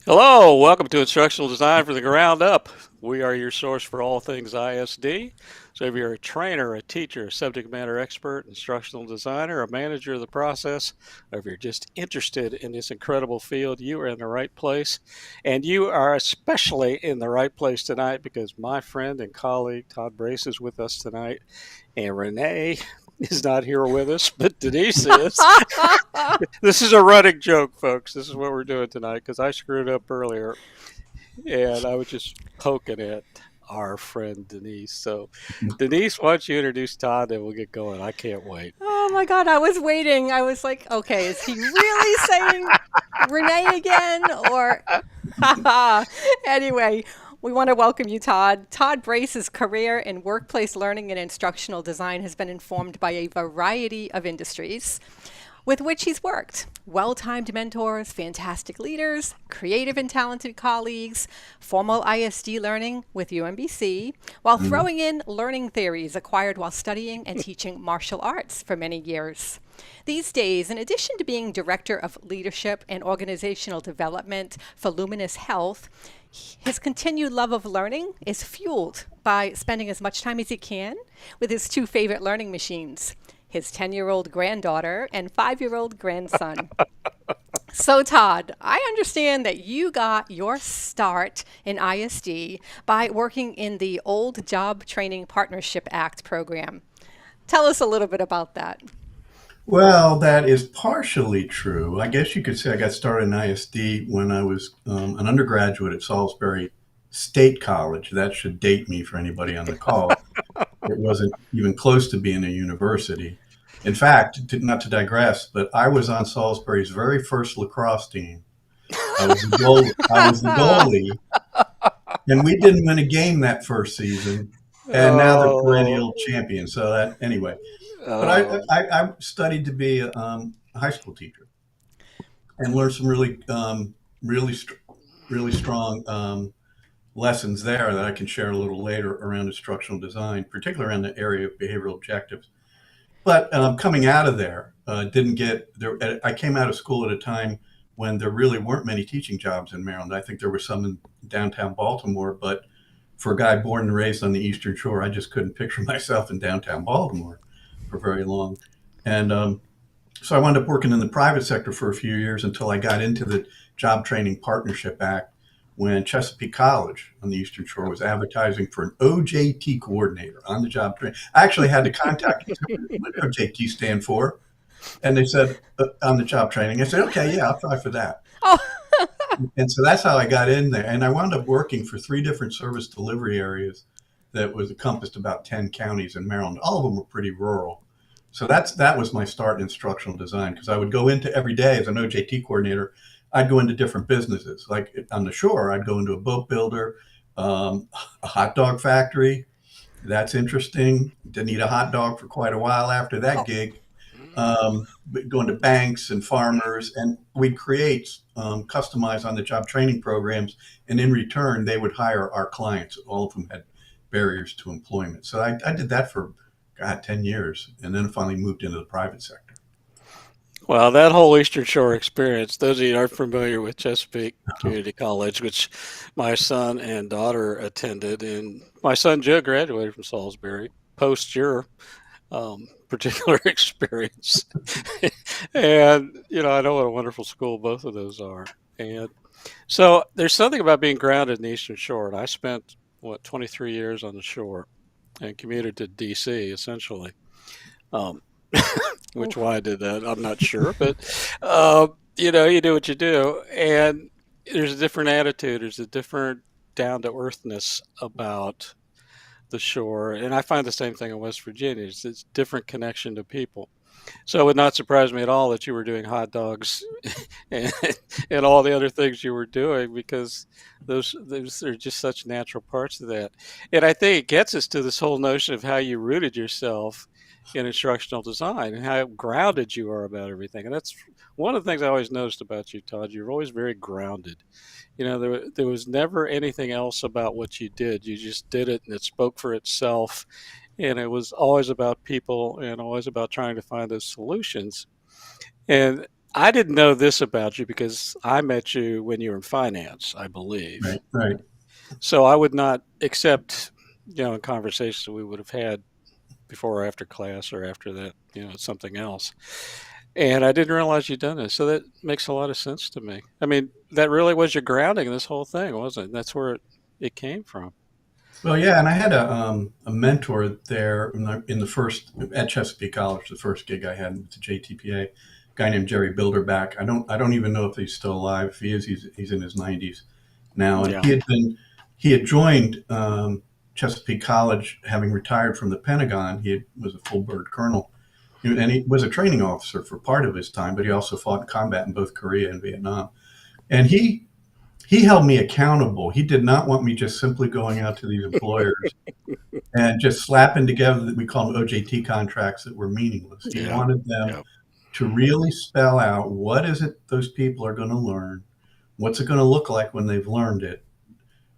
Hello, welcome to Instructional Design from the Ground Up. We are your source for all things ISD. So if you're a trainer, a teacher, a subject matter expert, instructional designer, a manager of the process, or if you're just interested in this incredible field, you are in the right place. And you are especially in the right place tonight because my friend and colleague Todd Brace is with us tonight. And Renee is not here with us, but Denise is. This is a running joke, folks. This is what we're doing tonight because I screwed up earlier and I was just poking at our friend Denise. So, Denise, why don't you introduce Todd and we'll get going? I can't wait. Oh my God, I was waiting. I was like, okay, is he really saying Renee again? Or, anyway, we want to welcome you, Todd. Todd Brace's career in workplace learning and instructional design has been informed by a variety of industries with which he's worked. Well timed mentors, fantastic leaders, creative and talented colleagues, formal ISD learning with UMBC, while Mhm. throwing in learning theories acquired while studying and teaching martial arts for many years. These days, in addition to being Director of Leadership and Organizational Development for Luminis Health, his continued love of learning is fueled by spending as much time as he can with his two favorite learning machines, his 10-year-old granddaughter and 5-year-old grandson. So, Todd, I understand that you got your start in ISD by working in the Old Job Training Partnership Act program. Tell us a little bit about that. Well, that is partially true. I guess you could say I got started in ISD when I was an undergraduate at Salisbury State College. That should date me for anybody on the call. It wasn't even close to being a university. In fact, not to digress, but I was on Salisbury's very first lacrosse team. I was the goal. I was the goalie, and we didn't win a game that first season. And now they're Oh, perennial champions. So that anyway. But oh, I studied to be a high school teacher and learned some really, really strong lessons there that I can share a little later around instructional design, particularly around the area of behavioral objectives. But coming out of there, didn't get there. I came out of school at a time when there really weren't many teaching jobs in Maryland. I think there were some in downtown Baltimore, but for a guy born and raised on the Eastern Shore, I just couldn't picture myself in downtown Baltimore for very long. And so I wound up working in the private sector for a few years until I got into the Job Training Partnership Act when Chesapeake College on the Eastern Shore was advertising for an OJT coordinator on the job training. I actually had to contact them. What does OJT stand for? And they said on the job training. I said, okay, yeah, I'll try for that. Oh, And so that's how I got in there. And I wound up working for three different service delivery areas that was encompassed about 10 counties in Maryland. All of them were pretty rural. So that was my start in instructional design because I would go into every day as an OJT coordinator. I'd go into different businesses. Like on the shore, I'd go into a boat builder, a hot dog factory. That's interesting. Didn't eat a hot dog for quite a while after that oh, gig. Going to banks and farmers, and we'd create customized on the job training programs. And in return, they would hire our clients. All of them had barriers to employment. So I did that for, God, 10 years, and then finally moved into the private sector. well, that whole Eastern Shore experience, those of you who aren't familiar with Chesapeake Community College, which my son and daughter attended, and my son Joe graduated from Salisbury post your particular experience. And, I know what a wonderful school both of those are. And so there's something about being grounded in the Eastern Shore. And I spent, 23 years on the shore and commuted to DC essentially. Um, which oof. why I did that, I'm not sure. But, you do what you do. And there's a different attitude, there's a different down to earthness about the shore. And I find the same thing in West Virginia. It's different connection to people. So it would not surprise me at all that you were doing hot dogs and, and all the other things you were doing because those are just such natural parts of that. And I think it gets us to this whole notion of how you rooted yourself in instructional design and how grounded you are about everything. And that's one of the things I always noticed about you, Todd. You're always very grounded. There was never anything else about what you did. You just did it and it spoke for itself, and it was always about people and always about trying to find those solutions. And I didn't know this about you because I met you when you were in finance, I believe. Right, right. So I would not accept, in conversations we would have had before or after class or after that, something else. And I didn't realize you'd done this. So that makes a lot of sense to me. I mean, that really was your grounding in this whole thing, wasn't it? That's where it came from. Well, yeah, and I had a mentor there in the first at Chesapeake College, the first gig I had with the JTPA, a guy named Jerry Bilderback. I don't even know if he's still alive. If he is, he's in his 90s now, and Yeah. he had joined Chesapeake College, having retired from the Pentagon. Was a full bird colonel, and he was a training officer for part of his time, but he also fought in combat in both Korea and Vietnam. And he held me accountable. He did not want me just simply going out to these employers and just slapping together we call them OJT contracts that were meaningless. He Yeah. wanted them Yeah. to really spell out what is it those people are going to learn, what's it going to look like when they've learned it,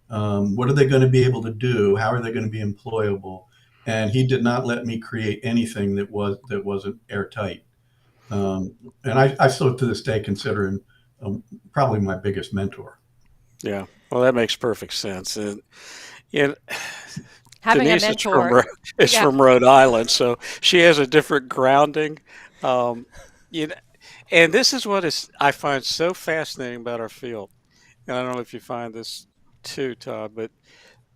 what are they going to be able to do, how are they going to be employable, and he did not let me create anything that wasn't airtight. And I still to this day consider him probably my biggest mentor. Yeah. Well, that makes perfect sense. And Having Denise a is from mentor. is Yeah. from Rhode Island, so she has a different grounding. Um, you know, and this is I find so fascinating about our field. And I don't know if you find this too, Todd, but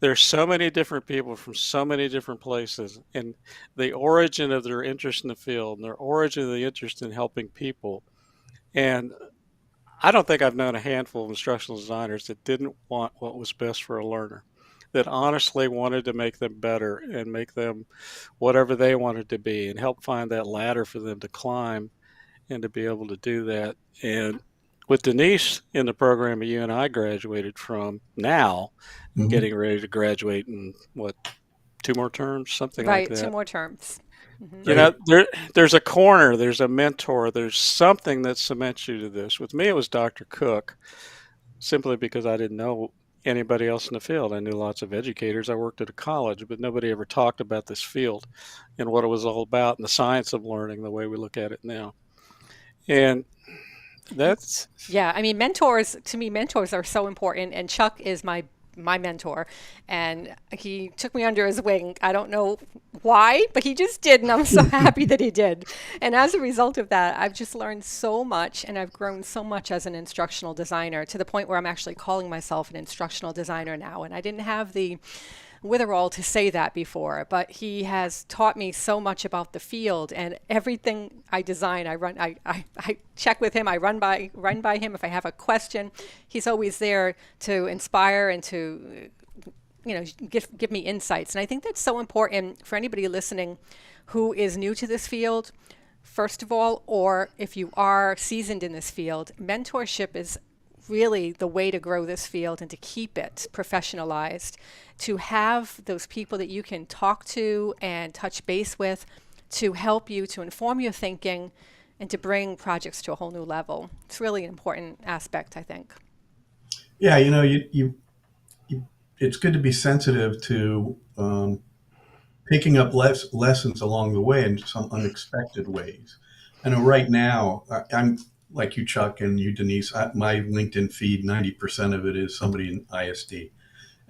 there's so many different people from so many different places, and the origin of their interest in the field and their origin of the interest in helping people. And I don't think I've known a handful of instructional designers that didn't want what was best for a learner, that honestly wanted to make them better and make them whatever they wanted to be and help find that ladder for them to climb and to be able to do that. And with Denise in the program that you and I graduated from now, Mhm. getting ready to graduate in what, 2 more terms, something like Right, 2 that. more terms. Mhm. You know, there's a corner, there's a mentor, there's something that cements you to this. With me, it was Dr. Cook, simply because I didn't know anybody else in the field. I knew lots of educators. I worked at a college, but nobody ever talked about this field and what it was all about and the science of learning the way we look at it now. And that's, Yeah, I mean, mentors, to me, mentors are so important, and Chuck is my mentor, and he took me under his wing. I don't know why, but he just did, and I'm so happy that he did. And as a result of that, I've just learned so much, and I've grown so much as an instructional designer, to the point where I'm actually calling myself an instructional designer now. And I didn't have the witherall to say that before, but he has taught me so much about the field, and everything I design, I check with him, I run by him. If I have a question, he's always there to inspire and to, give me insights. And I think that's so important for anybody listening who is new to this field, first of all, or if you are seasoned in this field. Mentorship is really the way to grow this field and to keep it professionalized, to have those people that you can talk to and touch base with to help you, to inform your thinking, and to bring projects to a whole new level. It's really an important aspect, I think. Yeah, it's good to be sensitive to picking up lessons along the way in some unexpected ways. I know right now, I'm like you, Chuck, and you, Denise. My LinkedIn feed, 90% of it is somebody in ISD.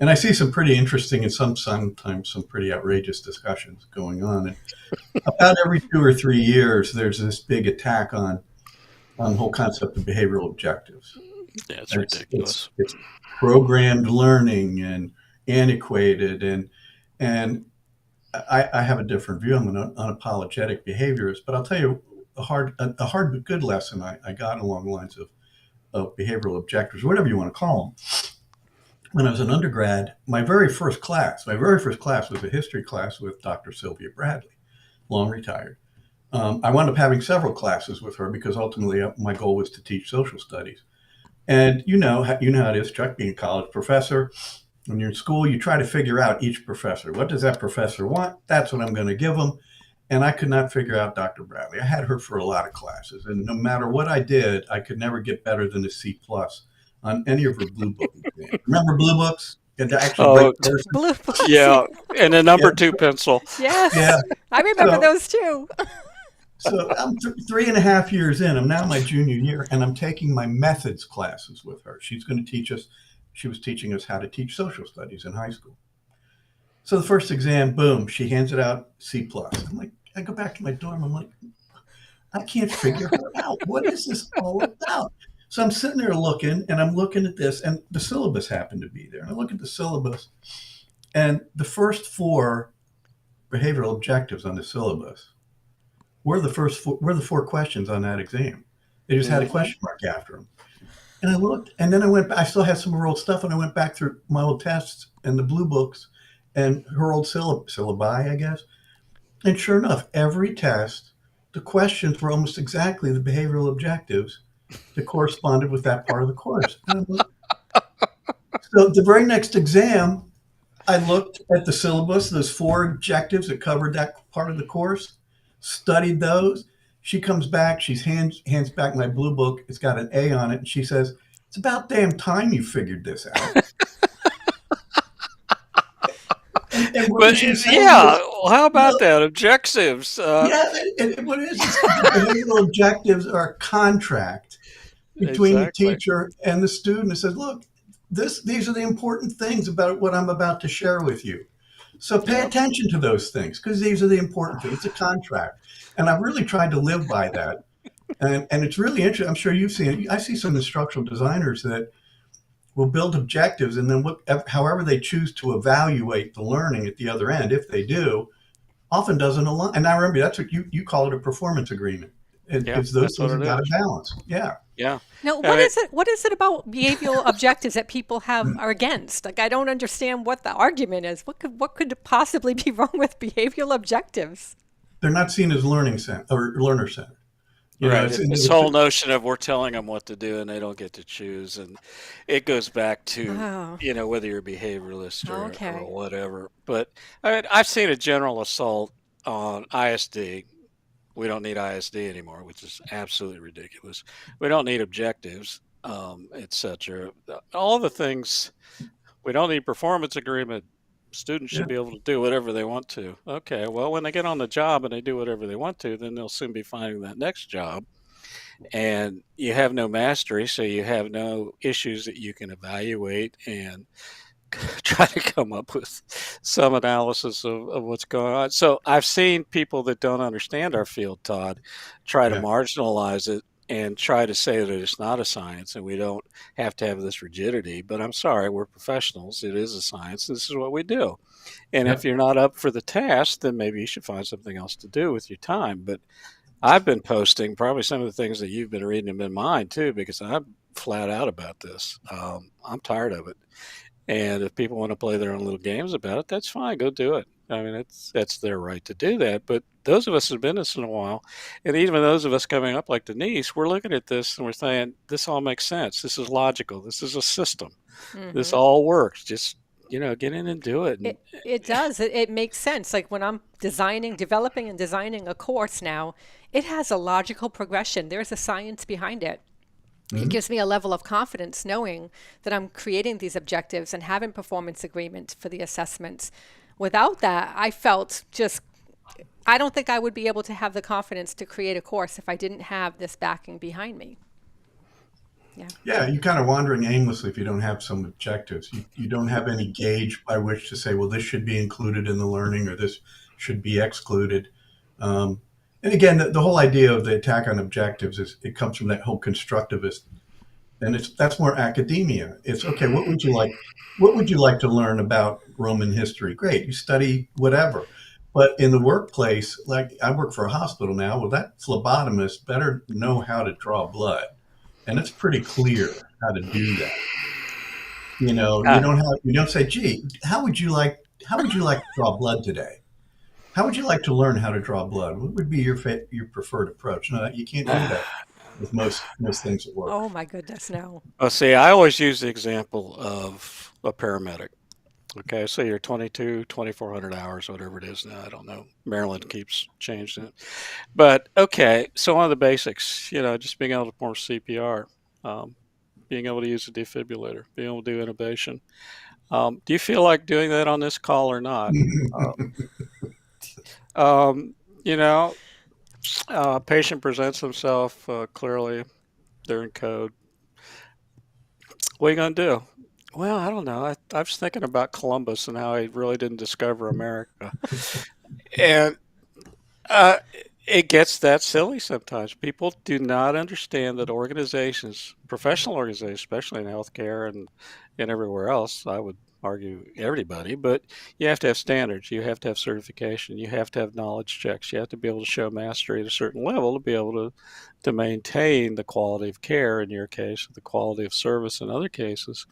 And I see some pretty interesting and sometimes some pretty outrageous discussions going on. And about every 2 or 3 years, there's this big attack on the whole concept of behavioral objectives. yeah, it's ridiculous. It's programmed learning and antiquated, and I have a different view. I'm an unapologetic behaviorist, but I'll tell you a hard but good lesson I got along the lines of behavioral objectives, whatever you want to call them. When I was an undergrad, my very first class was a history class with Dr. Sylvia Bradley, long retired. I wound up having several classes with her because ultimately my goal was to teach social studies. And you know how it is, Chuck, being a college professor. When you're in school, you try to figure out each professor. What does that professor want? That's what I'm going to give them. And I could not figure out Dr. Bradley. I had her for a lot of classes, and no matter what I did, I could never get better than a C+ on any of her blue book exams. Remember blue books? You had to actually break verses. Blue books. Yeah, and a number Yeah. 2 pencil. Yes. Yeah. I remember So- those too. So I'm 3.5 years in. I'm now my junior year, and I'm taking my methods classes with her. She's going to teach us. She was teaching us how to teach social studies in high school. So the first exam, boom, she hands it out C plus. I'm like, I go back to my dorm. I'm like, I can't figure her out. What is this all about? So I'm sitting there looking, and I'm looking at this, and the syllabus happened to be there. And I look at the syllabus, and the first four behavioral objectives on the syllabus were the four questions on that exam. They just had a Mhm. question mark after them. And I looked, and then I went. I still had some of her old stuff, and I went back through my old tests and the blue books and her old syllabi, I guess. And sure enough, every test, the questions were almost exactly the behavioral objectives that corresponded with that part of the course. And I'm like, so the very next exam, I looked at the syllabus, those four objectives that covered that part of the course, studied those. She comes back, hands back my blue book. It's got an A on it, and she says, "It's about damn time you figured this out." And what But she was saying yeah, was, well, how about no, that? Objectives. yeah, what it is the behavioral objectives are a contract between the Exactly. teacher and the student. It says, "Look, these are the important things about what I'm about to share with you. So pay Yeah. attention to those things because these are the important things. It's a contract." And I've really tried to live by that. And it's really interesting. I'm sure you've seen it. I see some instructional designers that will build objectives and then however they choose to evaluate the learning at the other end, if they do, often doesn't align. And I remember that's what you call it, a performance agreement. Yeah, It's those that's what things it have got to is. balance. Yeah. Yeah. Now, I what mean, is it? What is it about behavioral objectives that people have are against? Like, I don't understand what the argument is. What could possibly be wrong with behavioral objectives? They're not seen as learning center or learner centered. right. This It's whole notion of we're telling them what to do and they don't get to choose, and it goes back to Oh, whether you're a behavioralist or okay. whatever. But I mean, I've seen a general assault on ISD. We don't need ISD anymore, which is absolutely ridiculous. We don't need objectives, etc. All the things. We don't need performance agreement. Students yeah, should be able to do whatever they want to. Okay, well, when they get on the job and they do whatever they want to, then they'll soon be finding that next job. And you have no mastery, so you have no issues that you can evaluate and try to come up with some analysis of what's going on. So I've seen people that don't understand our field, Todd, try to yeah, marginalize it and try to say that it's not a science and we don't have to have this rigidity. But I'm sorry, we're professionals. It is a science. This is what we do. And yeah. if you're not up for the task, then maybe you should find something else to do with your time. But I've been posting probably some of the things that you've been reading have been mine too, because I'm flat out about this. I'm tired of it. And if people want to play their own little games about it, that's fine. Go do it. I mean, that's their right to do that. But those of us who've been this in a while, and even those of us coming up like Denise, we're looking at this and we're saying, this all makes sense. This is logical. This is a system. This Hmm. all works. Just, get in and do it. And It does. It makes sense. Like when I'm developing and designing a course now, it has a logical progression. There's a science behind it. It Mhm. gives me a level of confidence knowing that I'm creating these objectives and having performance agreements for the assessments. Without that, I don't think I would be able to have the confidence to create a course if I didn't have this backing behind me. Yeah. Yeah, you're kind of wandering aimlessly if you don't have some objectives. You don't have any gauge by which to say, well, this should be included in the learning or this should be excluded. Um, and again, the whole idea of the attack on objectives is it comes from that whole constructivist, and that's more academia. It's okay. What would you like? What would you like to learn about Roman history? Great, you study whatever. But in the workplace, like I work for a hospital now, well, that phlebotomist better know how to draw blood, and it's pretty clear how to do that. ah, You don't say, "Gee, how would you like to draw blood today? How would you like to learn how to draw blood? What would be your preferred approach?" No, you can't do that with most things at work. Oh my goodness, no. well, see, I always use the example of a paramedic. Okay, so you're 22, 2,400 hours, whatever it is now. I don't know. Maryland keeps changing it. But okay, so one of the basics, just being able to perform CPR, um, being able to use a defibrillator, being able to do intubation. Do you feel like doing that on this call or not? Uh, um, you know, Patient presents himself clearly during code. What are you going to do? Well, I don't know. I was thinking about Columbus and how he really didn't discover America. And uh, it gets that silly sometimes. People do not understand that organizations, professional organizations, especially in healthcare and everywhere else, I would argue everybody, but you have to have standards. You have to have certification. You have to have knowledge checks. You have to be able to show mastery at a certain level to be able to maintain the quality of care in your case, the quality of service in other cases.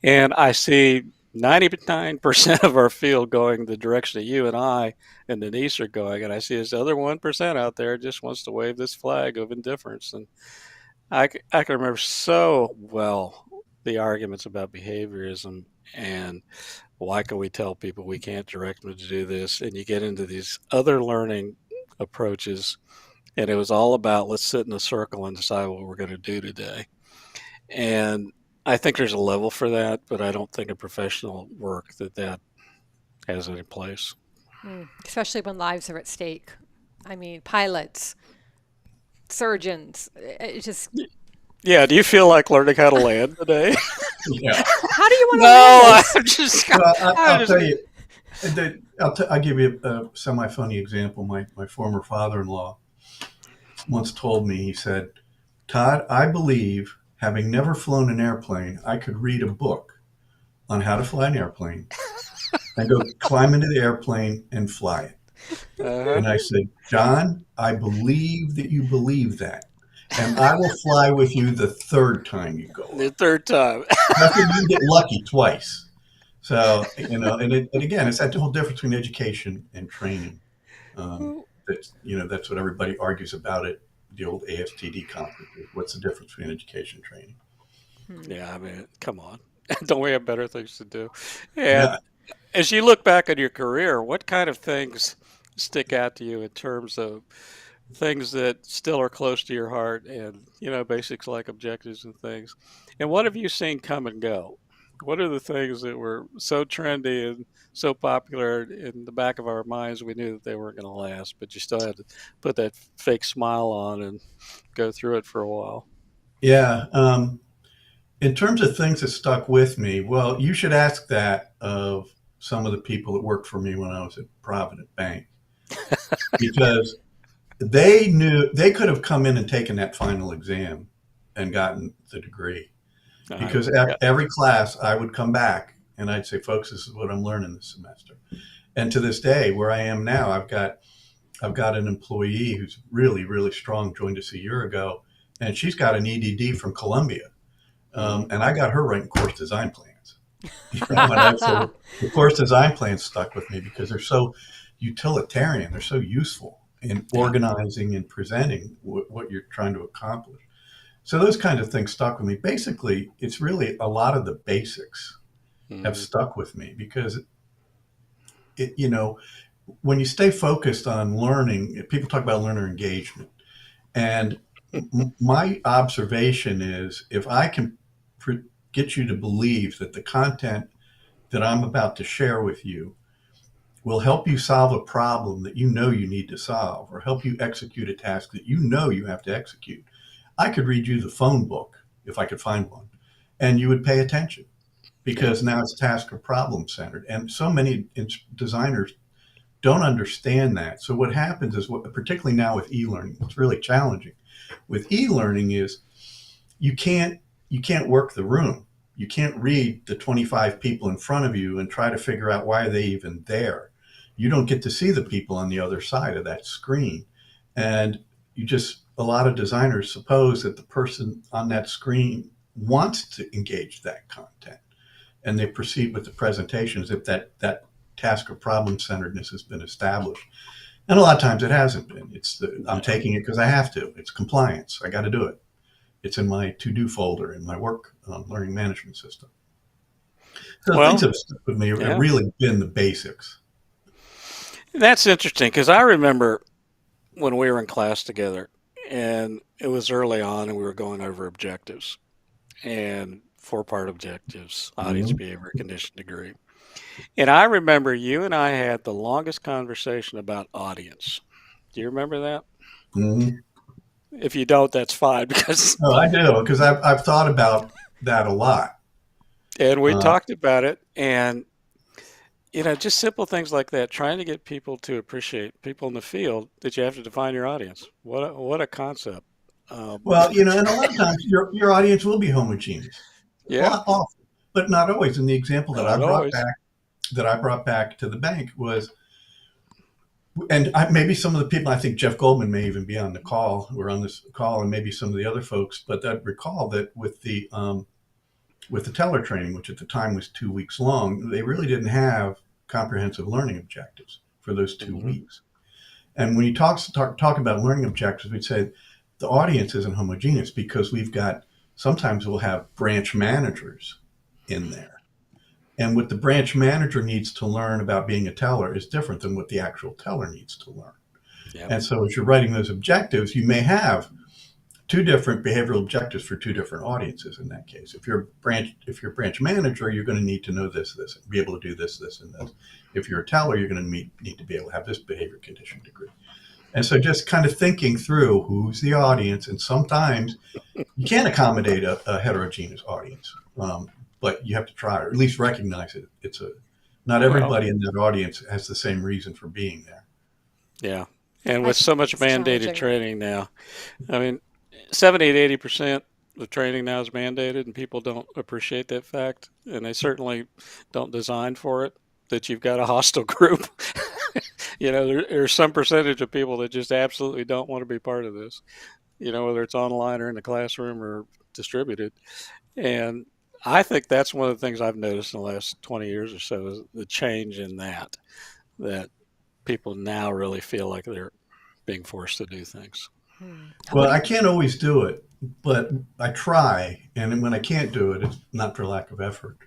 And I see 99% of our field going the direction that you and I and Denise are going. And I see this other 1% out there just wants to wave this flag of indifference. And I can remember so well the arguments about behaviorism and why can we tell people we can't direct them to do this? And you get into these other learning approaches. And it was all about let's sit in a circle and decide what we're going to do today. And I think there's a level for that, but I don't think in professional work that has any place. Especially when lives are at stake. I mean, pilots, surgeons, it just, Yeah, do you feel like learning how to land today? Yeah. how do you want to land No, this? I'm just. Well, I'm I'll just tell you. I'll give you a semi-funny example. My former father-in-law once told me, he said, Todd, I believe, having never flown an airplane, I could read a book on how to fly an airplane and go climb into the airplane and fly it. uh And I said, John, I believe that you believe that. And I will fly with you the third time you go the up. third time. I think you get lucky twice. So, and again, it's that whole difference between education and training. That's what everybody argues about at the old ASTD conferences. What's the difference between education and training? Yeah, I mean, come on. Don't we have better things to do? And Yeah. as you look back on your career, what kind of things stick out to you in terms of things that still are close to your heart and, basics like objectives and things? And what have you seen come and go? What are the things that were so trendy and so popular in the back of our minds we knew that they weren't going to last, but you still had to put that fake smile on and go through it for a while? Yeah. In terms of things that stuck with me, well, you should ask that of some of the people that worked for me when I was at Provident Bank, because they knew they could have come in and taken that final exam and gotten the degree. I, Because yeah. every class I would come back and I'd say, folks, this is what I'm learning this semester. And to this day, where I am now, I've got an employee who's really, really strong, joined us a year ago, and she's got an EDD from Columbia. Mhm. And I got her writing course design plans. So the course design plans stuck with me because they're so utilitarian. They're so useful in Yeah. organizing and presenting what you're trying to accomplish. So those kinds of things stuck with me. Basically, it's really a lot of the basics have Mhm. stuck with me because it, when you stay focused on learning, people talk about learner engagement. And my observation is if I can get you to believe that the content that I'm about to share with you will help you solve a problem that you know you need to solve or help you execute a task that you know you have to execute. I could read you the phone book if I could find one, and you would pay attention Yeah. because now it's task or problem centered. And so many designers don't understand that. So what happens is, particularly now with e-learning, what's really challenging with e-learning is you can't work the room. You can't read the 25 people in front of you and try to figure out why are they even there. You don't get to see the people on the other side of that screen. And a lot of designers suppose that the person on that screen wants to engage that content. And they proceed with the presentation as if that task or problem centeredness has been established. And a lot of times it hasn't been. I'm Yeah. taking it because I have to. It's compliance. I got to do it. It's in my to-do folder in my work learning management system. So things Well, that have stuck with me have yeah. really been the basics. That's interesting because I remember when we were in class together and it was early on and we were going over objectives and four-part objectives, audience Mhm. behavior, condition degree. And I remember you and I had the longest conversation about audience. Do you remember that? Mhm. If you don't, that's fine because Oh, I do because I've thought about that a lot. and we Uh, talked about it, and just simple things like that, trying to get people to appreciate people in the field that you have to define your audience. What a concept. Um, well, and a lot of times your audience will be homogeneous, a yeah, lot often, but not always. And the example that not always. I brought back to the bank was, and maybe some of the people, I think Jeff Goldman may even be on the call, or on this call, and maybe some of the other folks. But I recall that with the teller training, which at the time was 2 weeks long, they really didn't have comprehensive learning objectives for those two Hmm. weeks. And when you talk about learning objectives, we'd say the audience isn't homogeneous because sometimes we'll have branch managers in there. And what the branch manager needs to learn about being a teller is different than what the actual teller needs to learn. Yep. And so as you're writing those objectives, you may have two different behavioral objectives for two different audiences in that case. If you're a branch manager, you're going to need to know this, and be able to do this, and this. If you're a teller, you're going to need to be able to have this behavior condition degree. And so just kind of thinking through who's the audience, and sometimes you can't accommodate a heterogeneous audience, but you have to try, or at least recognize it. Not Well, everybody in that audience has the same reason for being there. yeah. And I with so think much it's mandated challenging. training now, I mean, 70 to 80% of training now is mandated, and people don't appreciate that fact. And they certainly don't design for it, that you've got a hostile group. There's some percentage of people that just absolutely don't want to be part of this, whether it's online or in the classroom or distributed. And I think that's one of the things I've noticed in the last 20 years or so is the change in that people now really feel like they're being forced to do things. What Well, do I you can't always do it, but I try. And when I can't do it, it's not for lack of effort.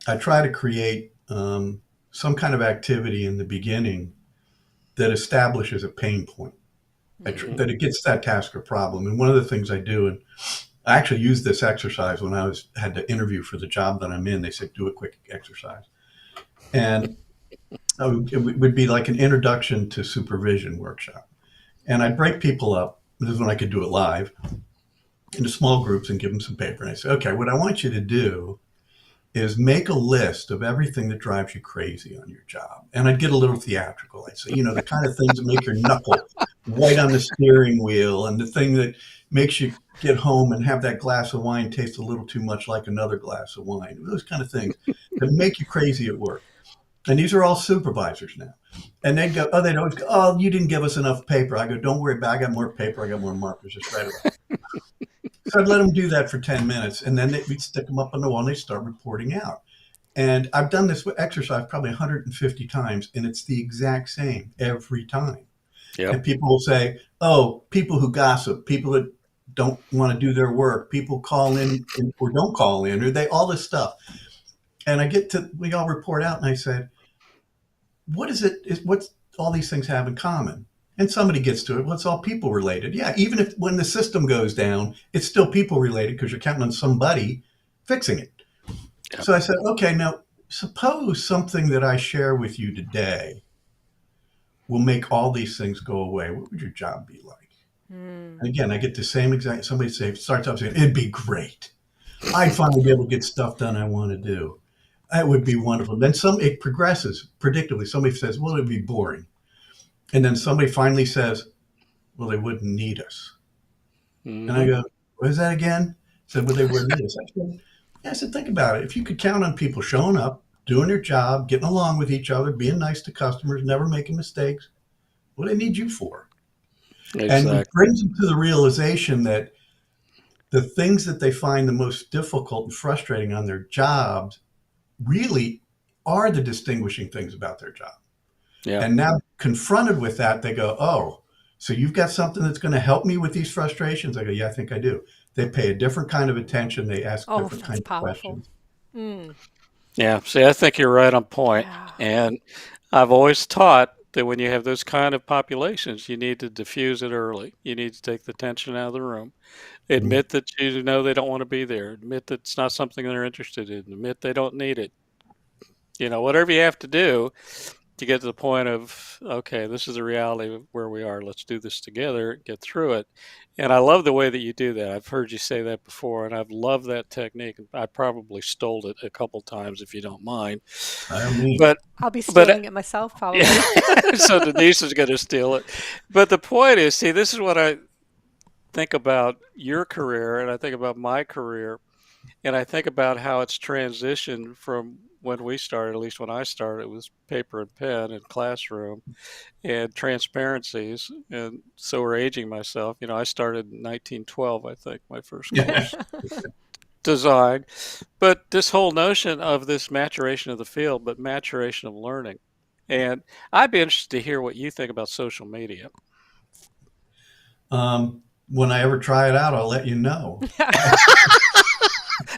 I try to create some kind of activity in the beginning that establishes a pain point, Hmm. that it gets that task or problem. And one of the things I do, and I actually used this exercise when had to interview for the job that I'm in. They said, do a quick exercise. And it would be like an introduction to supervision workshop. And I'd break people up. This is when I could do it live into small groups and give them some paper. And I say, okay, what I want you to do is make a list of everything that drives you crazy on your job. And I'd get a little theatrical. I'd say, the kind of things that make your knuckle white on the steering wheel, and the thing that makes you get home and have that glass of wine taste a little too much like another glass of wine. Those kind of things that make you crazy at work. And these are all supervisors now. And they'd always go, oh, you didn't give us enough paper. I go, don't worry about it. I got more paper. I got more markers. Just write it up. So I'd let them do that for 10 minutes, and then we'd stick them up on the wall and they start reporting out. And I've done this exercise probably 150 times, and it's the exact same every time. Yep. And people will say, oh, people who gossip, people that don't want to do their work, people call in or don't call in, or all this stuff. And we all report out, and I said, what's all these things have in common? And somebody gets to it. Well, it's all people related. Yeah, even if when the system goes down, it's still people related because you're counting on somebody fixing it. Yep. So I said, okay, now suppose something that I share with you today will make all these things go away. What would your job be like? And again, I get the same exact, somebody starts off saying, it'd be great. I'd finally be able to get stuff done I want to do. That would be wonderful. Then it progresses predictably. Somebody says, well, it'd be boring. And then somebody finally says, well, they wouldn't need us. And I Hmm. go, what is that again? Said, well, they wouldn't need us. I said, think about it. If you could count on people showing up, doing their job, getting along with each other, being nice to customers, never making mistakes, what do they need you for? And it Exactly. brings them to the realization that the things that they find the most difficult and frustrating on their jobs really are the distinguishing things about their job. Yep. And now confronted with that, they go, oh, so you've got something that's going to help me with these frustrations? I go, yeah, I think I do. They pay a different kind of attention. They ask Oh, different that's kinds of powerful. questions. Yeah. See, I think you're right on point. Yeah. And I've always taught that when you have those kind of populations, you need to diffuse it early. You need to take the tension out of the room. Mhm. Admit that you know they don't want to be there. Admit that it's not something they're interested in. Admit they don't need it. Whatever you have to do. to get to the point of, okay, this is the reality of where we are. Let's do this together, get through it. And I love the way that you do that. I've heard you say that before, and I've loved that technique. I probably stole it a couple times, if you don't mind. I don't mean. But, I'll be but stealing it myself, probably. yeah, so Denise is going to steal it. But the point is, see, this is what I think about your career, and I think about my career, and I think about how it's transitioned from when we started, at least when I started, it was paper and pen and classroom and transparencies. And so we're aging myself. You know, I started in 1912, I think, my first course design. But this whole notion of this maturation of the field, but maturation of learning. And I'd be interested to hear what you think about social media. When I ever try it out, I'll let you know.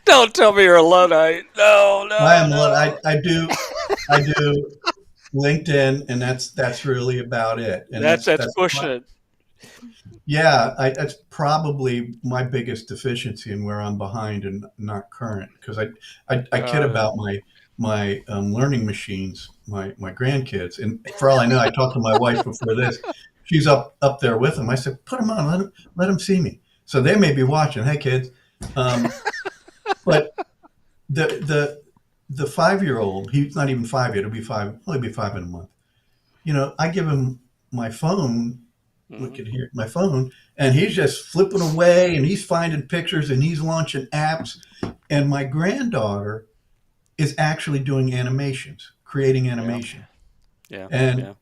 Don't tell me you're a Luddite. No, I no, am. no. I do LinkedIn, and that's really about it. And That's pushing it. yeah, that's probably my biggest deficiency and where I'm behind and not current. Because I kid Uh, about my learning machines, my grandkids, and for all I know, I talked to my wife before this. She's up there with them. I said, put them on, let them see me. So they may be watching. Hey, kids. But the 5-year-old, he's not even 5 yet. He'll be 5. He'll be 5 in a month. You know, I give him my phone. Look at here, my phone, and he's just flipping away, and he's finding pictures, and he's launching apps. And my granddaughter is actually doing animations, creating yeah, animation, yeah, and yeah,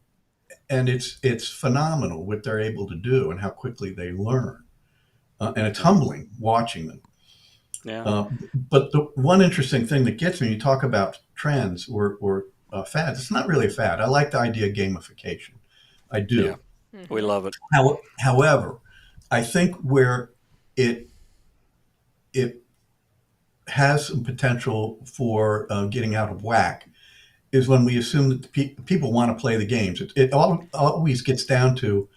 and it's phenomenal what they're able to do and how quickly they learn. And it's yeah, humbling watching them. yeah, But the one interesting thing that gets me, you talk about trends or fads. It's not really a fad. I like the idea of gamification. I yeah. do. We Hmm. love it. However, I think where it it has some potential for getting out of whack is when we assume that people want to play the games. It always gets down to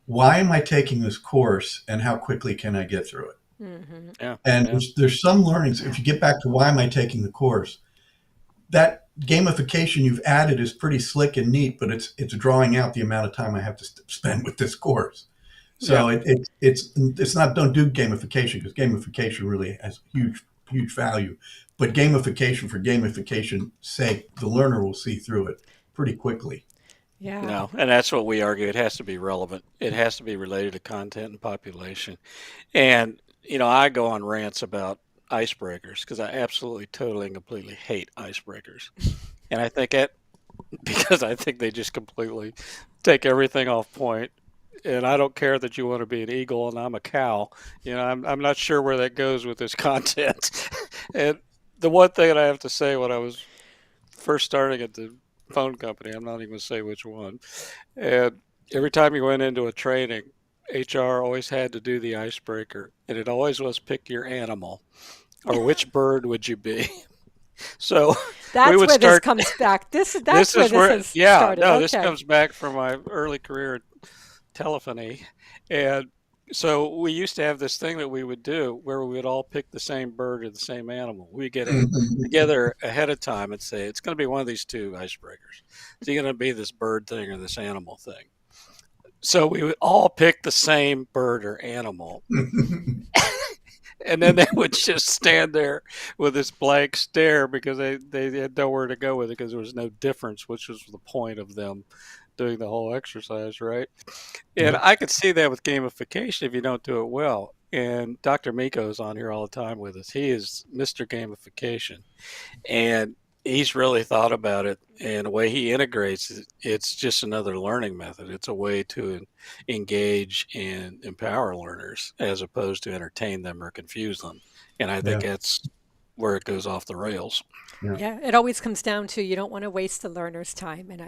why am I taking this course and how quickly can I get through it? Hmm. Yeah, And yeah, there's some learnings. If you get back to why am I taking the course, that gamification you've added is pretty slick and neat, but it's drawing out the amount of time I have to spend with this course. yeah, So it's not, don't do gamification, because gamification really has huge value. But gamification for gamification's sake, the learner will see through it pretty quickly. Yeah. no. And that's what we argue. It has to be relevant. It has to be related to content and population. And, you know, I go on rants about icebreakers because I absolutely, totally, and completely hate icebreakers. And I think it, because I think they just completely take everything off point. And I don't care that you want to be an eagle and I'm a cow. You know, I'm not sure where that goes with this content. And the one thing that I have to say when I was first starting at the phone company, I'm not even going to say which one, and every time you went into a training, HR always had to do the icebreaker, and it always was pick your animal or which bird would you be. So we That's would where this start. comes back. This That's where is this where, has yeah, started. no, this Okay. comes back from my early career in telephony. And so we used to have this thing that we would do where we would all pick the same bird or the same animal. We get together ahead of time and say, it's going to be one of these two icebreakers. It's going to be this bird thing or this animal thing. So we would all pick the same bird or animal. And then they would just stand there with this blank stare because they had nowhere to go with it because there was no difference, which was the point of them doing the whole exercise, right? And Yep. I could see that with gamification if you don't do it well. And Dr. Miko is on here all the time with us. He is Mr. Gamification. And he's really thought about it, and the way he integrates it, it's just another learning method. It's a way to engage and empower learners as opposed to entertain them or confuse them. And I think Yeah. that's where it goes off the rails. Yeah. Yeah, it always comes down to you don't want to waste the learner's time. And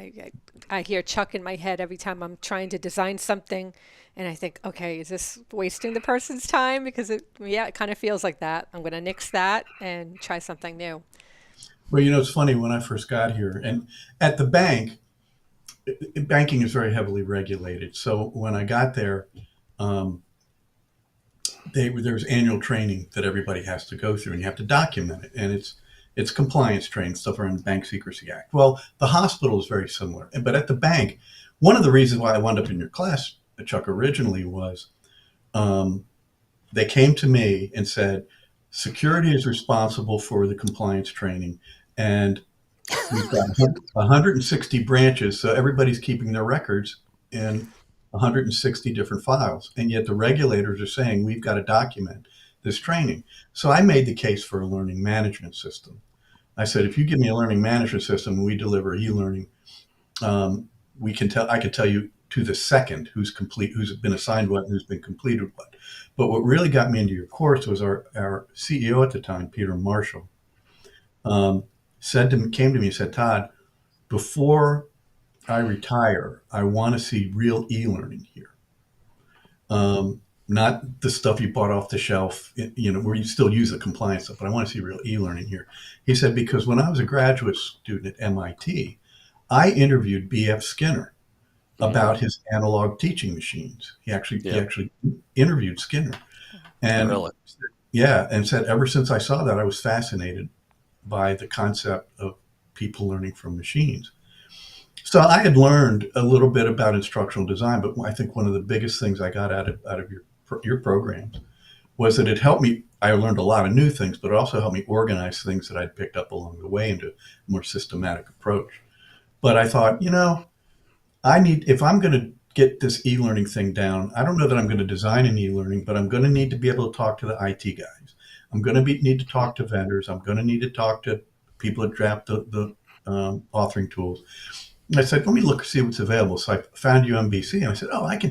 I hear Chuck in my head every time I'm trying to design something, and I think, okay, is this wasting the person's time? Because yeah, it kind of feels like that. I'm going to nix that and try something new. Well, you know, it's funny when I first got here, and at the bank, banking is very heavily regulated. So when I got there, um, there's annual training that everybody has to go through, and you have to document it. And It's compliance training, stuff around the Bank Secrecy Act. Well, the hospital is very similar. But at the bank, one of the reasons why I wound up in your class, Chuck, originally was they came to me and said, security is responsible for the compliance training. And we've got 160 branches, so everybody's keeping their records in 160 different files. And yet the regulators are saying we've got to document this training. So I made the case for a learning management system. I said, if you give me a learning management system and we deliver e-learning, I can tell you to the second who's been assigned what, and who's been completed what. But what really got me into your course was our CEO at the time, Peter Marshall, came to me and said, Todd, before I retire, I want to see real e-learning here. Not the stuff you bought off the shelf, where you still use the compliance stuff, but I want to see real e-learning here. He said, because when I was a graduate student at MIT, I interviewed B.F. Skinner about his analog teaching machines. He actually interviewed Skinner. And Really? and said, ever since I saw that, I was fascinated by the concept of people learning from machines. So I had learned a little bit about instructional design, but I think one of the biggest things I got out of your programs was that it helped me. I learned a lot of new things, but it also helped me organize things that I'd picked up along the way into a more systematic approach. But I thought, if I'm going to get this e-learning thing down, I don't know that I'm going to design an e-learning, but I'm going to need to be able to talk to the IT guys. I'm going to need to talk to vendors. I'm going to need to talk to people that draft the authoring tools. And I said, let me see what's available. So I found UMBC, and I said, I can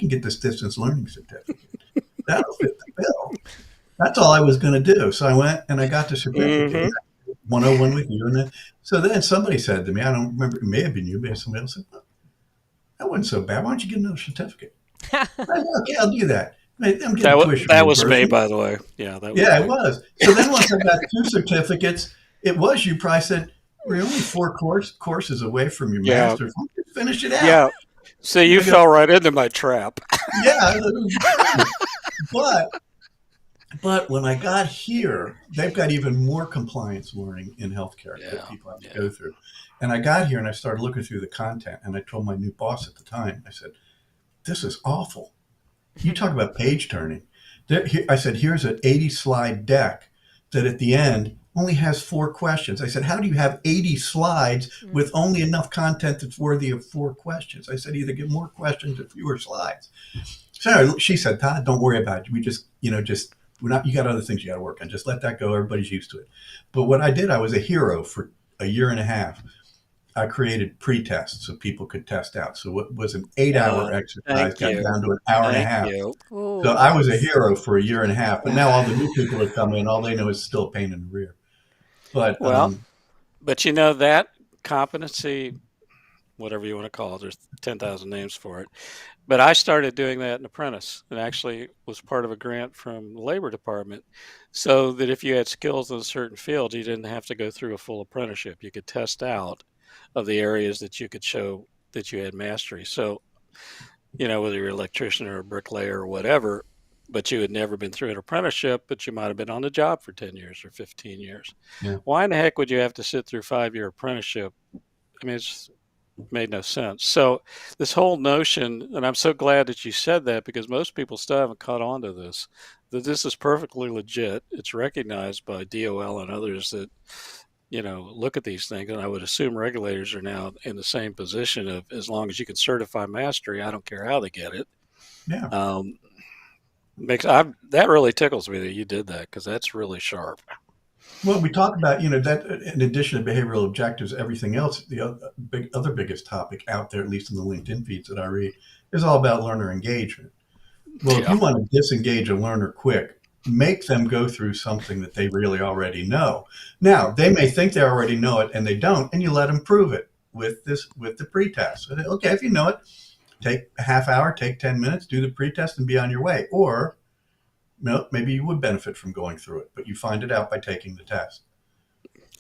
get this distance learning certificate. That'll fit the bill. That's all I was going to do. So I went and I got the certificate. 101 with you. So then somebody said to me, I don't remember, it may have been you, maybe somebody else said, that wasn't so bad. Why don't you get another certificate? I said, okay, I'll do that. That was me, by the way. Yeah, it was. So then once I got 2 certificates, it was you. Probably said, we're only 4 courses away from your master's. Finish it out. Yeah. So you fell right into my trap. Yeah. But when I got here, they've got even more compliance learning in healthcare that people have to go through. And I got here and I started looking through the content, and I told my new boss at the time, I said, this is awful. You talk about page turning. I said, here's an 80-slide deck that at the end only has 4 questions. I said, how do you have 80 slides with only enough content that's worthy of 4 questions? I said, either get more questions or fewer slides. So she said, Todd, don't worry about it. We just, you got other things you got to work on. Just let that go. Everybody's used to it. But what I did, I was a hero for a year and a half. I created pre-tests so people could test out. So it was an 8-hour exercise, got down to an hour and a half. So I was a hero for a year and a half. But now all the new people that come in, all they know is still a pain in the rear. But but that competency, whatever you want to call it, there's 10,000 names for it. But I started doing that in Apprentice, and actually was part of a grant from the Labor Department, so that if you had skills in a certain field, you didn't have to go through a full apprenticeship. You could test out of the areas that you could show that you had mastery. So, whether you're an electrician or a bricklayer or whatever, but you had never been through an apprenticeship, but you might have been on the job for 10 years or 15 years. Yeah. Why in the heck would you have to sit through a 5-year apprenticeship? I mean, it's made no sense. So this whole notion, and I'm so glad that you said that, because most people still haven't caught on to this, that this is perfectly legit. It's recognized by DOL and others that, look at these things. And I would assume regulators are now in the same position of, as long as you can certify mastery, I don't care how they get it. Yeah. That really tickles me that you did that, because that's really sharp. Well, we talk about, that in addition to behavioral objectives, everything else, the other biggest topic out there, at least in the LinkedIn feeds that I read, is all about learner engagement. Well, if you want to disengage a learner quick, make them go through something that they really already know. Now, they may think they already know it and they don't, and you let them prove it with the pretest. So, okay, if you know it, take a half hour, take 10 minutes, do the pretest and be on your way. Or maybe you would benefit from going through it, but you find it out by taking the test.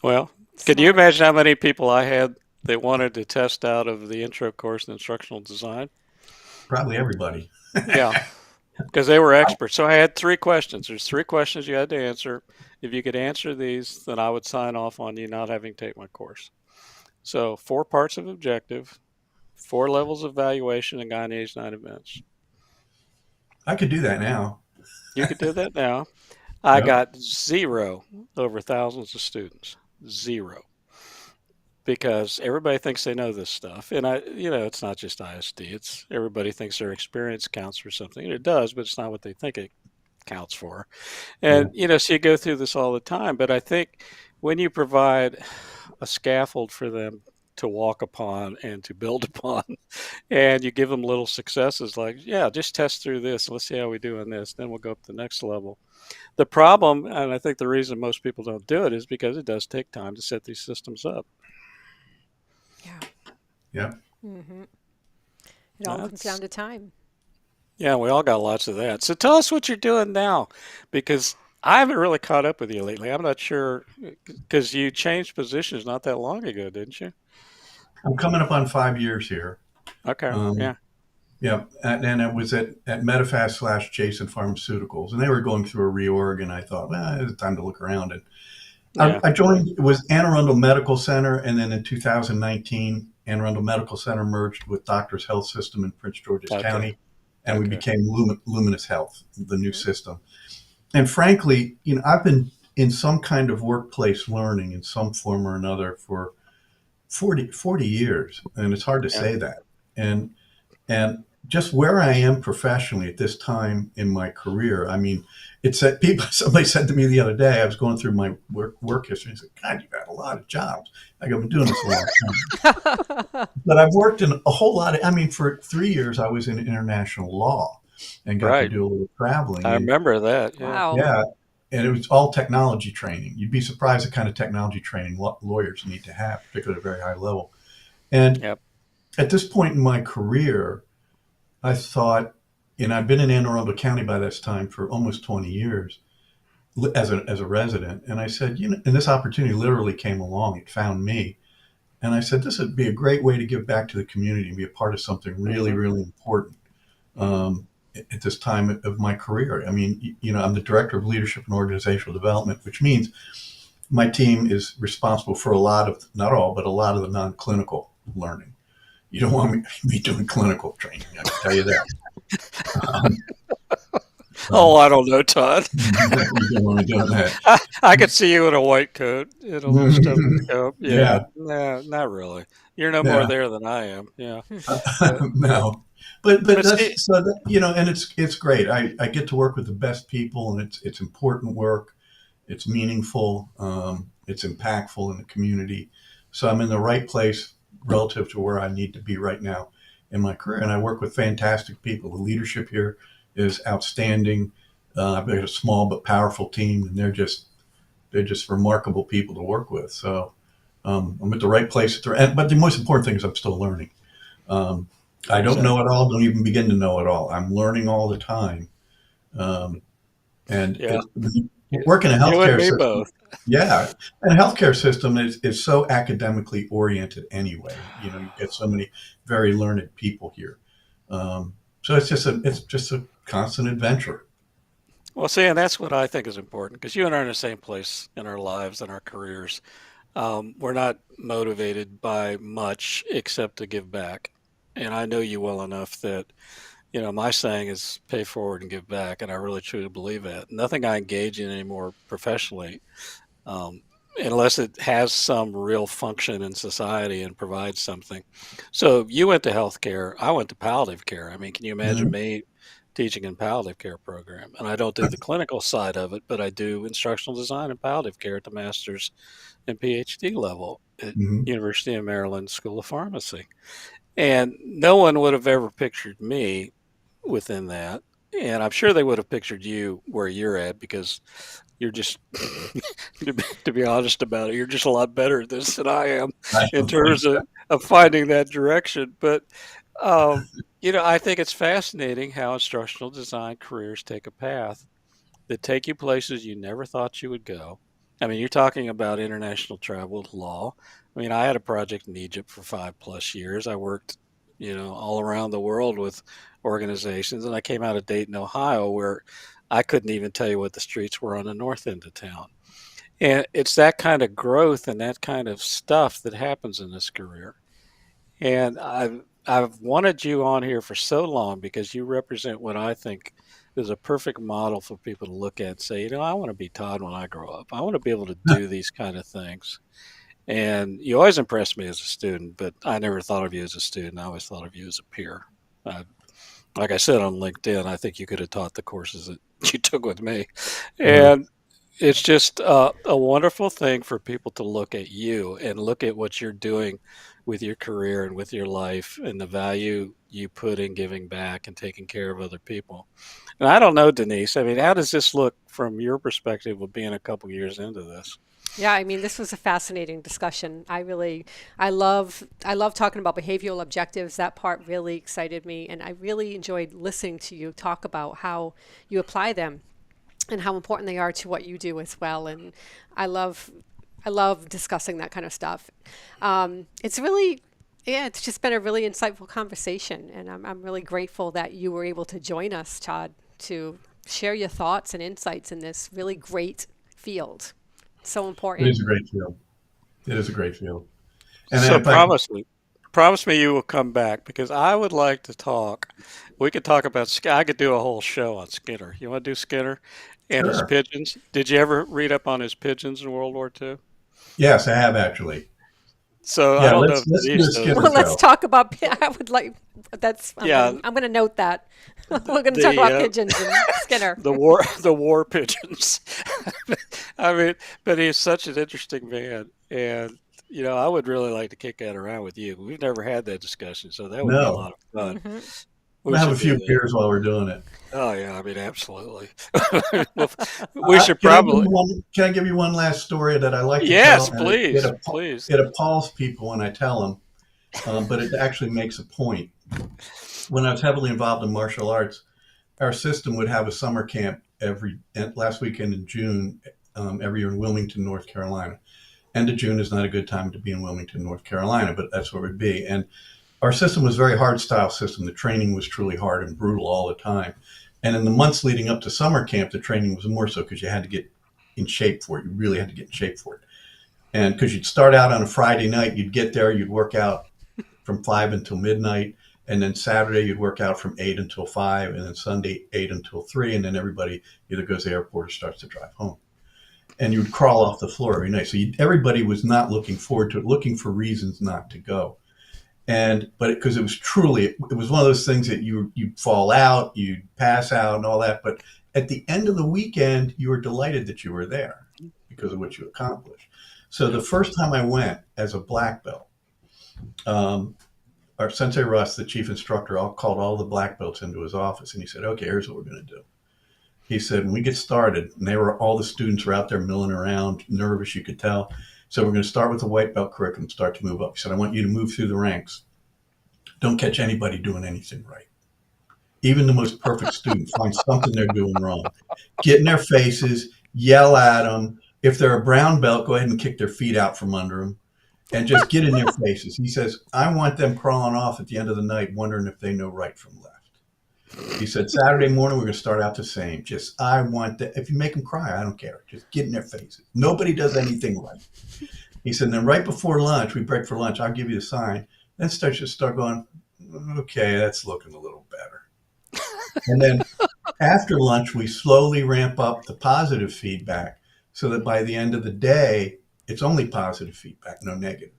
Well, can you imagine how many people I had that wanted to test out of the intro course in instructional design? Probably everybody. Yeah. because they were experts. So I had three questions. There's three questions you had to answer. If you could answer these, then I would sign off on you not having to take my course. So 4 parts of objective, 4 levels of evaluation, and gyne age 9 events. I could do that now. You could do that now. I Yep. got 0 over thousands of students. 0. Because everybody thinks they know this stuff. And it's not just ISD. It's everybody thinks their experience counts for something. And it does, but it's not what they think it counts for. Yeah. And, so you go through this all the time. But I think when you provide a scaffold for them to walk upon and to build upon, and you give them little successes like, yeah, just test through this. Let's see how we do on this. Then we'll go up to the next level. The problem, and I think the reason most people don't do it, is because it does take time to set these systems up. Yeah. Yeah. Mm-hmm. It all comes down to time. Yeah, we all got lots of that. So tell us what you're doing now, because I haven't really caught up with you lately. I'm not sure, because you changed positions not that long ago, didn't you? I'm coming up on 5 years here. Okay. Yeah. Yeah, and it was at Medifast / Jason Pharmaceuticals, and they were going through a reorg, and I thought, well, it's time to look around. And Yeah. I joined, it was Anne Arundel Medical Center, and then in 2019, Anne Arundel Medical Center merged with Doctors Health System in Prince George's Okay. County, and we Okay. became Luminis Health, the new system. And frankly, I've been in some kind of workplace learning in some form or another for 40 years, and it's hard to Yeah. say that. And just where I am professionally at this time in my career, I mean, it's that somebody said to me the other day, I was going through my work history, and said, God, you've had a lot of jobs. Like, I've been doing this a long time. But I've worked in a whole lot for 3 years, I was in international law and got to Right. do a little traveling. I And remember that. Yeah. Wow. yeah, and it was all technology training. You'd be surprised the kind of technology training lawyers need to have, particularly at a very high level. And Yep. at this point in my career, I thought, and I've been in Anne Arundel County by this time for almost 20 years as a resident. And I said, and this opportunity literally came along. It found me. And I said, this would be a great way to give back to the community and be a part of something really, really important at this time of my career. I mean, I'm the Director of Leadership and Organizational Development, which means my team is responsible for a lot of, not all, but a lot of the non-clinical learning. You don't want me doing clinical training, I can tell you that. Oh, I don't know, Todd. You don't want me doing that. I could see you in a white coat and a little stethoscope. Yeah. No, not really. You're no Yeah. more there than I am. Yeah. No, but But that's see, so that, and it's great. I get to work with the best people, and it's important work. It's meaningful. It's impactful in the community. So I'm in the right place relative to where I need to be right now in my career, and I work with fantastic people. The leadership here is outstanding. I've got a small but powerful team, and they're just remarkable people to work with. So I'm at the right place but the most important thing is I'm still learning. I don't know it all. Don't even begin to know it all. I'm learning all the time. And yeah, working in a you and healthcare me system, both. yeah, and a healthcare system is so academically oriented anyway. You get so many very learned people here. So it's just a constant adventure. Well, see, and that's what I think is important, because you and I are in the same place in our lives and our careers. We're not motivated by much except to give back. And I know you well enough that, my saying is pay forward and give back. And I really truly believe that. Nothing I engage in anymore professionally, unless it has some real function in society and provides something. So you went to healthcare. I went to palliative care. I mean, can you imagine Mhm. me teaching in palliative care program? And I don't do the clinical side of it, but I do instructional design and palliative care at the master's and PhD level at Mhm. University of Maryland School of Pharmacy. And no one would have ever pictured me within that. And I'm sure they would have pictured you where you're at, because you're just, to be honest about it, you're just a lot better at this than I am I in don't think terms of finding that direction. But, I think it's fascinating how instructional design careers take a path that take you places you never thought you would go. I mean, you're talking about international travel law. I mean, I had a project in Egypt for 5+ years. I worked all around the world with organizations. And I came out of Dayton, Ohio, where I couldn't even tell you what the streets were on the north end of town. And it's that kind of growth and that kind of stuff that happens in this career. And I've wanted you on here for so long because you represent what I think is a perfect model for people to look at and say, I want to be Todd when I grow up. I want to be able to do these kind of things. And you always impressed me as a student, but I never thought of you as a student. I always thought of you as a peer. Uh, like I said on LinkedIn, I think you could have taught the courses that you took with me. Well, And it's just a wonderful thing for people to look at you and look at what you're doing with your career and with your life and the value you put in giving back and taking care of other people. And I don't know, Denise, I mean, how does this look from your perspective of being a couple years into this? Yeah, I mean, this was a fascinating discussion. I love talking about behavioral objectives. That part really excited me, and I really enjoyed listening to you talk about how you apply them and how important they are to what you do as well. And I love, I love discussing that kind of stuff. It's really, yeah, it's just been a really insightful conversation, and I'm really grateful that you were able to join us, Todd, to share your thoughts and insights in this really great field. So it important. is a great field. It is a great field. And So if I, promise me you will come back because I would like to talk. We could talk about, I could do a whole show on Skinner. You want to do Skinner and his sure. pigeons? Did you ever read up on his pigeons in World War II? Yes, I have actually. So I Yeah, don't know if let's do Denise a knows. Skinner Well, let's show. talk about. I would like. That's. Yeah, I'm gonna note that. We're gonna talk the about pigeons and Skinner. the war pigeons. I mean, but he's such an interesting man, and I would really like to kick that around with you. We've never had that discussion, so that would be a No, lot of fun. Hmm. We we'll have a should do few that. beers while we're doing it. Oh yeah, I mean, absolutely. Well, we should Can I give probably. you one? Can I give you one last story that I like to tell? Yes, And please, please. it appalls people when I tell them, but it actually makes a point. When I was heavily involved in martial arts, our system would have a summer camp every last weekend in June, every year in Wilmington, North Carolina. End of June is not a good time to be in Wilmington, North Carolina, but that's where we'd be. And our system was a very hard style system. The training was truly hard and brutal all the time. And in the months leading up to summer camp, the training was more so because you had to get in shape for it. You really had to get in shape for it. And because you'd start out on a Friday night, you'd get there, you'd work out from 5 until midnight. And then Saturday, you'd work out from 8 until 5. And then Sunday, 8 until 3. And then everybody either goes to the airport or starts to drive home. And you would crawl off the floor every night. So everybody was not looking forward to it, looking for reasons not to go. And but because it was truly, it was one of those things that you'd fall out, you'd pass out, and all that. But at the end of the weekend, you were delighted that you were there because of what you accomplished. So the Yep. first time I went as a black belt, um, our Sensei Russ, the chief instructor, called all the black belts into his office, and he said, "Okay, here's what we're going to do." He said, "When we get started, and all the students were out there milling around, nervous, you could tell. So we're going to start with the white belt curriculum, start to move up." He said, "I want you to move through the ranks. Don't catch anybody doing anything right. Even the most perfect student finds something they're doing wrong. Get in their faces, yell at them. If they're a brown belt, go ahead and kick their feet out from under them and just get in their faces." He says, "I want them crawling off at the end of the night wondering if they know right from left." He said, "Saturday morning, we're going to start out the same. Just, I want that. If you make them cry, I don't care. Just get in their faces. Nobody does anything right." He said, "Then right before lunch, we break for lunch, I'll give you a sign. Then start going, okay, that's looking a little better." And then after lunch, we slowly ramp up the positive feedback so that by the end of the day, it's only positive feedback, no negative.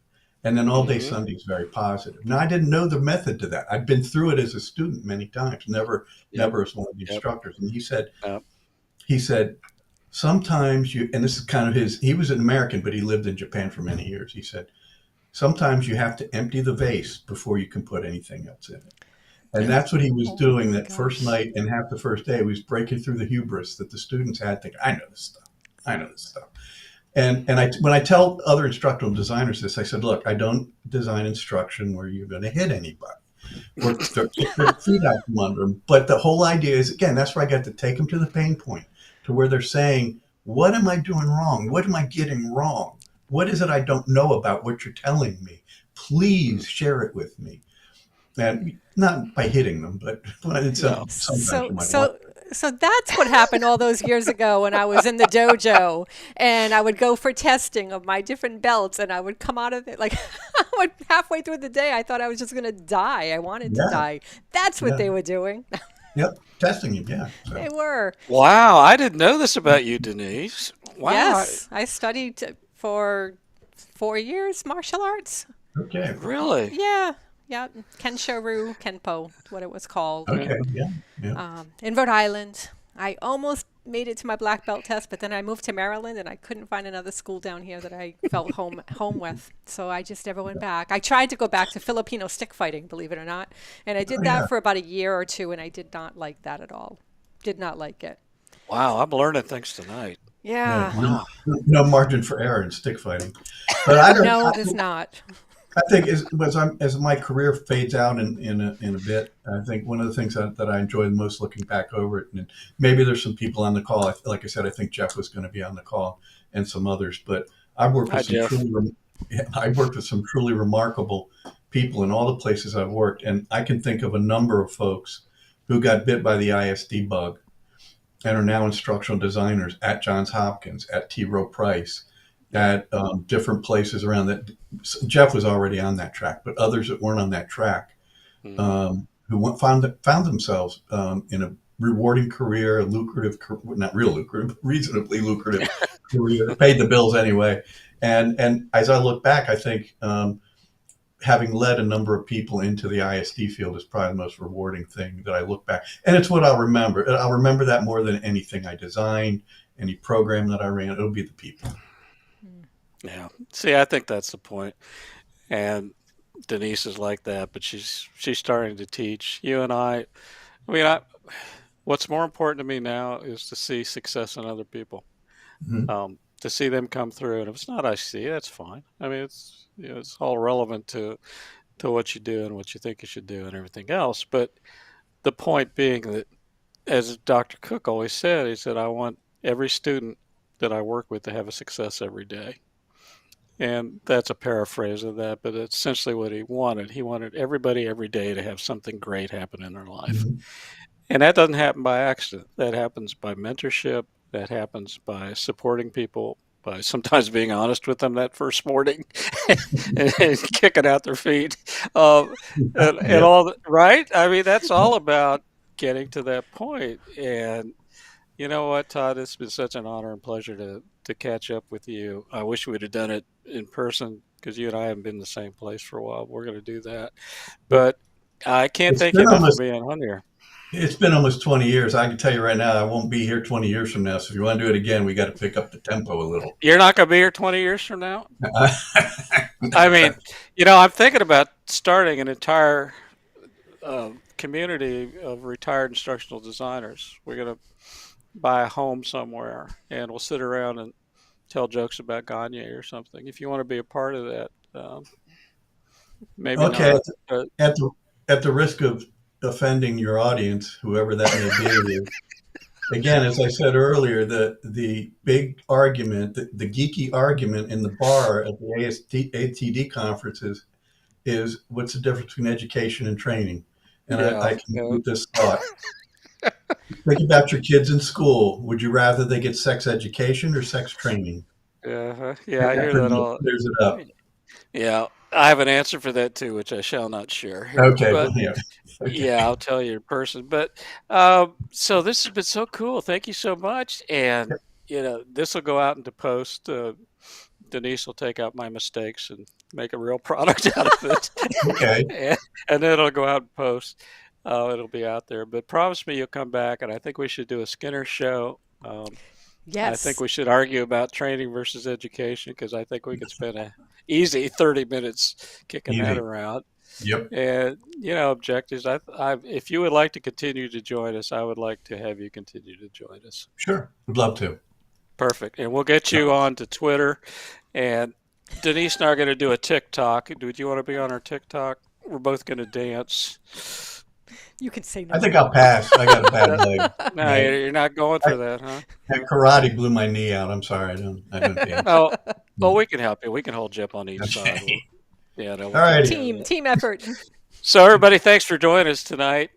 And then all day Hmm. Sunday is very positive. Now, I didn't know the method to that. I'd been through it as a student many times, Yep. never as one of the Yep. instructors. And Yep. he said, sometimes and this is kind of he was an American, but he lived in Japan for many years. He said, sometimes you have to empty the vase before you can put anything else in it. And Yep. that's what he was Oh doing my that first gosh. night and half the first day. He was breaking through the hubris that the students had, thinking, I know this stuff. I know this stuff. And when I tell other instructional designers this, I said, look, I don't design instruction where you're going to hit anybody or kick their feet out from under them. But the whole idea is, again, that's where I got to take them to the pain point, to where they're saying, what am I doing wrong? What am I getting wrong? What is it I don't know about what you're telling me? Please share it with me. and not by hitting them, but No. sometimes So, you might want. so, so that's what happened all those years ago when I was in the dojo, and I would go for testing of my different belts, and I would come out of it like halfway through the day, I thought I was just going to die. I wanted to Yeah, die. That's what yeah, they were doing. yep, testing you, yeah. They So were. Wow, I didn't know this about you, Denise. Wow, Yes, I studied for 4 years martial arts. okay, really? Yeah, yeah, Kensho-ryu, Kenpo, what it was called. Yeah. okay, yeah, yeah. In Rhode Island. I almost made it to my black belt test, but then I moved to Maryland and I couldn't find another school down here that I felt home with. So I just never went back. I tried to go back to Filipino stick fighting, believe it or not, and I did Oh yeah, that for about a year or two, and I did not like that at all. Did not like it. Wow, I'm learning things tonight. yeah. Yeah. No, Wow. no margin for error in stick fighting, but I don't. No, there's not. I think as my career fades out in a bit, I think one of the things that I enjoy the most looking back over it, and maybe there's some people on the call. Like I said, I think Jeff was going to be on the call and some others, but I've worked Hi, with some Jeff. I've worked with some truly remarkable people in all the places I've worked, and I can think of a number of folks who got bit by the ISD bug and are now instructional designers at Johns Hopkins, at T. Rowe Price, Yeah. at different places around that. Jeff was already on that track, but others that weren't on that track, Hmm. found themselves in a rewarding career, a lucrative, not real lucrative, reasonably lucrative career, paid the bills anyway. And as I look back, I think having led a number of people into the ISD field is probably the most rewarding thing that I look back. And it's what I'll remember. I'll remember that more than anything I designed, any program that I ran. It'll be the people. Yeah. See, I think that's the point. And Denise is like that, but she's starting to teach. You and I mean, what's more important to me now is to see success in other people. Mhm. To see them come through. And if it's not IC, that's fine. I mean, it's all relevant to what you do and what you think you should do and everything else. But the point being that, as Dr. Cook always said, he said, I want every student that I work with to have a success every day. And that's a paraphrase of that, but it's essentially what he wanted. He wanted everybody every day to have something great happen in their life. Mhm. And that doesn't happen by accident. That happens by mentorship. That happens by supporting people, by sometimes being honest with them that first morning and kicking out their feet. And Yeah. all that, right? I mean, that's all about getting to that point. And you know what, Todd? It's been such an honor and pleasure to catch up with you. I wish we'd have done it in person because you and I haven't been in the same place for a while. We're going to do that. But I can't It's thank you been enough for almost being on here. it's been almost 20 years. I can tell you right now, I won't be here 20 years from now. So if you want to do it again, we got to pick up the tempo a little. You're not going to be here 20 years from now? I mean, I'm thinking about starting an entire community of retired instructional designers. We're going to buy a home somewhere and we'll sit around and tell jokes about Gagne or something. If you want to be a part of that, maybe Okay, not. But at the risk of offending your audience, whoever that may be, again, as I said earlier, the big argument, the geeky argument in the bar at the ATD conferences is what's the difference between education and training? And yeah, I can yeah, with this thought. Think about your kids in school. Would you rather they get sex education or sex training? yeah. I That hear pretty that much all. clears it up. Yeah, I have an answer for that too, which I shall not share here. Okay, But well, yeah. Okay. yeah, I'll tell you in person. But so this has been so cool. Thank you so much. And this will go out into post. Denise will take out my mistakes and make a real product out of it, Okay. and then it'll go out and post. It'll be out there. But promise me you'll come back, and I think we should do a Skinner show. I think Yes. we should argue about training versus education because I think we could spend a easy 30 minutes kicking that Easy. around. Yep. And objectives. If you would like to continue to join us, I would like to have you continue to join us. Sure. Would love to. Perfect. And we'll get you on to Twitter. And Denise and I are going to do a TikTok. Do you want to be on our TikTok? We're both going to dance. You can say I no. think I'll pass. I got a bad leg. No, you're not going for that, huh? That karate blew my knee out. I'm sorry. I don't dance. Oh, well, we can help you. We can hold you up on each side. Okay. Yeah, no, All we'll take righty. care of that. Team effort. So, everybody, thanks for joining us tonight.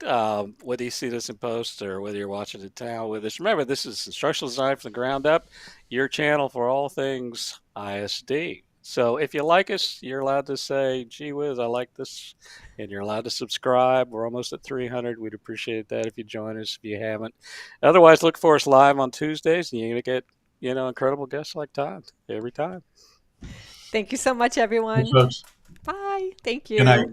Whether you see this in post or whether you're watching in town with us, remember this is instructional design from the ground up, your channel for all things ISD. So, if you like us, you're allowed to say, gee whiz, I like this, and you're allowed to subscribe. We're almost at 300. We'd appreciate that if you join us if you haven't. Otherwise, look for us live on Tuesdays, and you're going to get, incredible guests like Todd every time. Thank you so much, Thanks, everyone. folks. Bye. Thank Good you. night.